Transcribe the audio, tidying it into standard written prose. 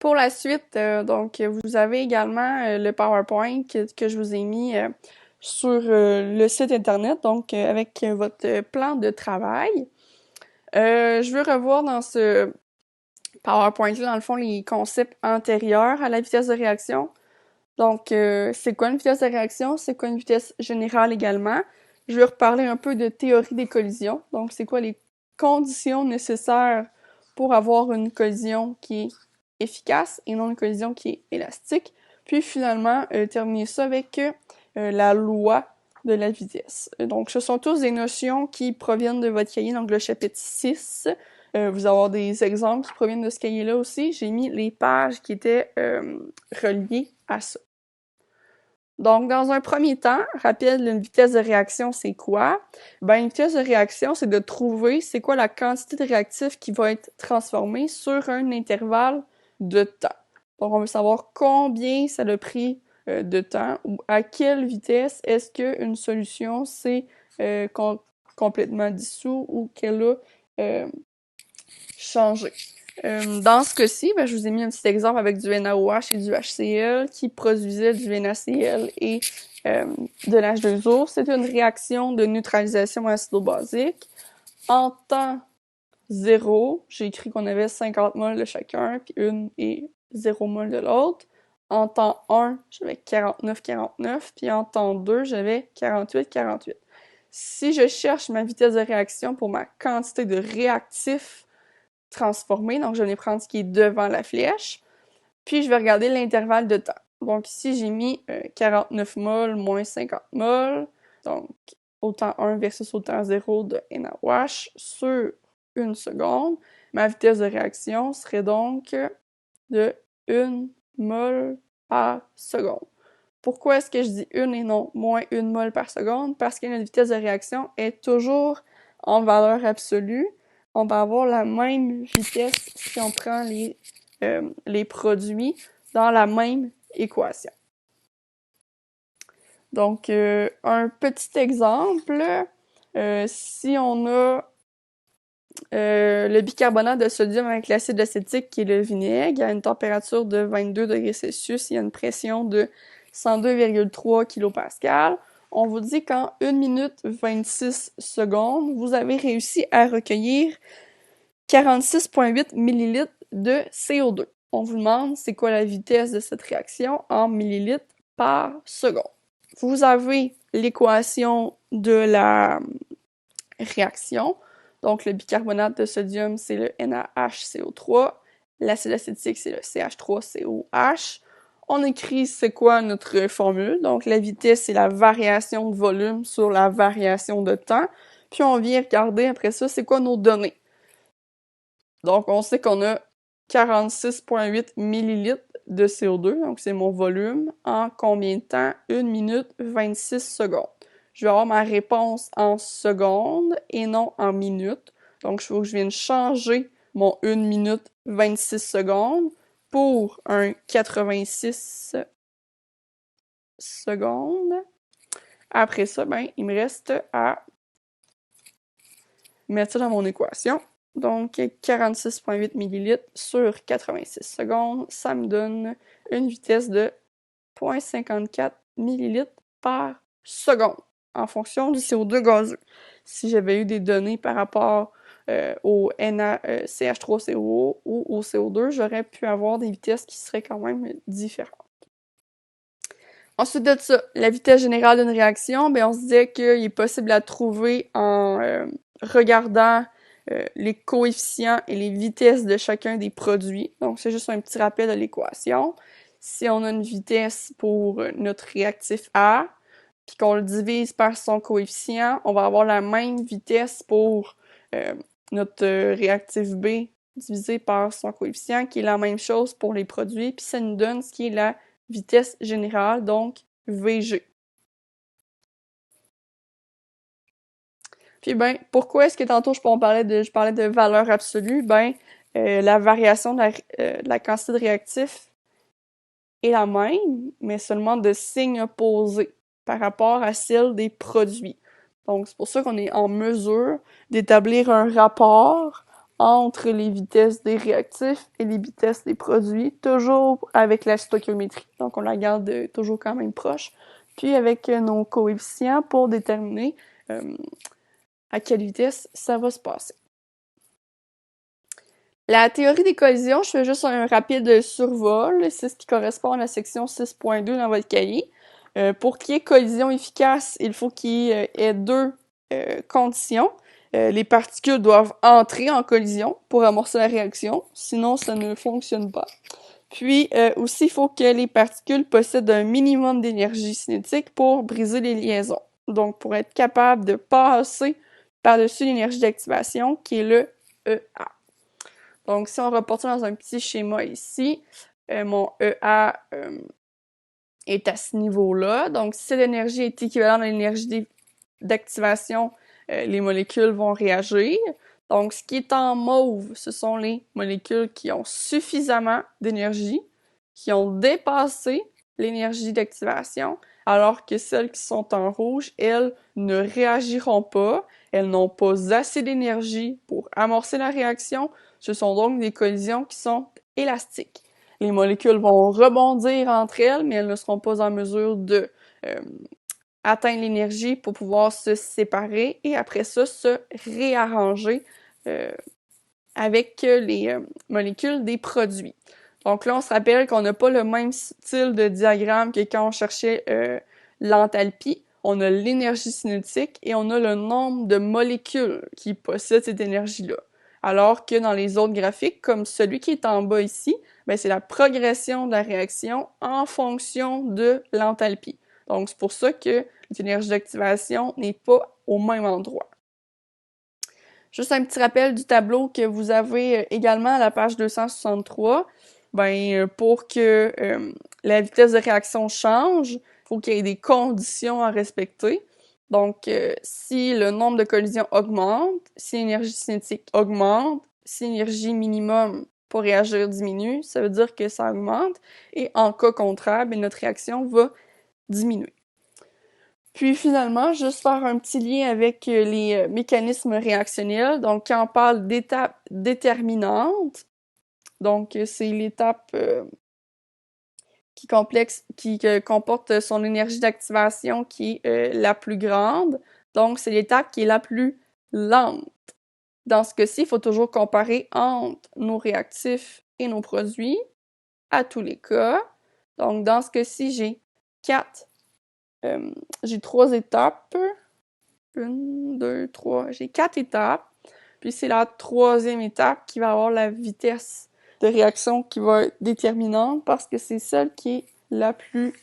Pour la suite, donc vous avez également le PowerPoint que je vous ai mis sur le site internet, donc avec votre plan de travail. Je veux revoir dans ce PowerPoint-là, dans le fond, les concepts antérieurs à la vitesse de réaction. Donc, c'est quoi une vitesse de réaction? C'est quoi une vitesse générale également? Je vais reparler un peu de théorie des collisions. Donc, c'est quoi les conditions nécessaires pour avoir une collision qui est efficace et non une collision qui est élastique. Puis finalement, terminer ça avec la loi de la vitesse. Donc, ce sont tous des notions qui proviennent de votre cahier, donc le chapitre 6. Vous allez avoir des exemples qui proviennent de ce cahier-là aussi. J'ai mis les pages qui étaient reliées à ça. Donc, dans un premier temps, rappelle une vitesse de réaction, c'est quoi? Ben, une vitesse de réaction, c'est de trouver c'est quoi la quantité de réactif qui va être transformée sur un intervalle de temps. Donc, on veut savoir combien ça a pris de temps ou à quelle vitesse est-ce qu'une solution s'est complètement dissous ou qu'elle a changé. Dans ce cas-ci, ben, je vous ai mis un petit exemple avec du NaOH et du HCl qui produisait du NaCl et de l'H2O. C'est une réaction de neutralisation acido-basique. En temps 0, j'ai écrit qu'on avait 50 moles de chacun, puis 1 et 0 mol de l'autre. En temps 1, j'avais 49-49, puis en temps 2, j'avais 48-48. Si je cherche ma vitesse de réaction pour ma quantité de réactif transformé, donc je vais prendre ce qui est devant la flèche, puis je vais regarder l'intervalle de temps. Donc ici, j'ai mis 49 moles moins 50 moles, donc au temps 1 versus au temps 0 de NaOH sur 1 seconde. Ma vitesse de réaction serait donc de 1 mol par seconde. Pourquoi est-ce que je dis 1 et non moins 1 mol par seconde? Parce que notre vitesse de réaction est toujours en valeur absolue. On va avoir la même vitesse si on prend les produits dans la même équation. Donc, un petit exemple, si on a le bicarbonate de sodium avec l'acide acétique qui est le vinaigre, à une température de 22 degrés Celsius, il y a une pression de 102,3 kPa. On vous dit qu'en 1 minute 26 secondes, vous avez réussi à recueillir 46,8 ml de CO2. On vous demande c'est quoi la vitesse de cette réaction en millilitres par seconde. Vous avez l'équation de la réaction. Donc, le bicarbonate de sodium, c'est le NaHCO3. L'acide acétique, c'est le CH3COH. On écrit c'est quoi notre formule. Donc, la vitesse, c'est la variation de volume sur la variation de temps. Puis, on vient regarder après ça, c'est quoi nos données. Donc, on sait qu'on a 46,8 ml de CO2, donc c'est mon volume, en combien de temps? 1 minute 26 secondes. Je vais avoir ma réponse en secondes et non en minutes. Donc, il faut que je vienne changer mon 1 minute 26 secondes pour un 86 secondes. Après ça, ben, il me reste à mettre ça dans mon équation. Donc, 46,8 ml sur 86 secondes, ça me donne une vitesse de 0,54 ml par seconde en fonction du CO2 gazeux. Si j'avais eu des données par rapport au CH3COO ou au CO2, j'aurais pu avoir des vitesses qui seraient quand même différentes. Ensuite de ça, la vitesse générale d'une réaction, ben on se disait qu'il est possible de la trouver en regardant les coefficients et les vitesses de chacun des produits. Donc, c'est juste un petit rappel de l'équation. Si on a une vitesse pour notre réactif A, puis qu'on le divise par son coefficient, on va avoir la même vitesse pour notre réactif B divisé par son coefficient, qui est la même chose pour les produits, puis ça nous donne ce qui est la vitesse générale, donc VG. Puis ben, pourquoi est-ce que tantôt je parlais de valeur absolue? Ben, la variation de la quantité de réactif est la même, mais seulement de signe opposé par rapport à celle des produits. Donc, c'est pour ça qu'on est en mesure d'établir un rapport entre les vitesses des réactifs et les vitesses des produits, toujours avec la stoichiométrie. Donc, on la garde toujours quand même proche. Puis, avec nos coefficients pour déterminer à quelle vitesse ça va se passer. La théorie des collisions, je fais juste un rapide survol. C'est ce qui correspond à la section 6.2 dans votre cahier. Pour qu'il y ait collision efficace, il faut qu'il y ait deux conditions. Les particules doivent entrer en collision pour amorcer la réaction, sinon ça ne fonctionne pas. Puis aussi, il faut que les particules possèdent un minimum d'énergie cinétique pour briser les liaisons. Donc, pour être capable de passer par-dessus l'énergie d'activation, qui est le EA. Donc, si on reporte dans un petit schéma ici, mon EA est à ce niveau-là. Donc, si l'énergie est équivalente à l'énergie d'activation, les molécules vont réagir. Donc, ce qui est en mauve, ce sont les molécules qui ont suffisamment d'énergie, qui ont dépassé l'énergie d'activation, alors que celles qui sont en rouge, elles ne réagiront pas, elles n'ont pas assez d'énergie pour amorcer la réaction. Ce sont donc des collisions qui sont élastiques. Les molécules vont rebondir entre elles, mais elles ne seront pas en mesure de atteindre l'énergie pour pouvoir se séparer et après ça, se réarranger avec les molécules des produits. Donc là, on se rappelle qu'on n'a pas le même style de diagramme que quand on cherchait l'enthalpie. On a l'énergie cinétique et on a le nombre de molécules qui possèdent cette énergie-là. Alors que dans les autres graphiques, comme celui qui est en bas ici, ben c'est la progression de la réaction en fonction de l'enthalpie. Donc, c'est pour ça que l'énergie d'activation n'est pas au même endroit. Juste un petit rappel du tableau que vous avez également à la page 263. Ben, pour que la vitesse de réaction change, il faut qu'il y ait des conditions à respecter. Donc, si le nombre de collisions augmente, si l'énergie cinétique augmente, si l'énergie minimum pour réagir diminue, ça veut dire que ça augmente. Et en cas contraire, ben, notre réaction va diminuer. Puis finalement, juste faire un petit lien avec les mécanismes réactionnels. Donc, quand on parle d'étape déterminante, donc c'est l'étape qui comporte son énergie d'activation qui est la plus grande. Donc, c'est l'étape qui est la plus lente. Dans ce cas-ci, il faut toujours comparer entre nos réactifs et nos produits à tous les cas. Donc, dans ce cas-ci, j'ai 3 étapes. 1, 2, 3. J'ai 4 étapes. Puis c'est la 3e étape qui va avoir la vitesse de réaction qui va être déterminante parce que c'est celle qui est la plus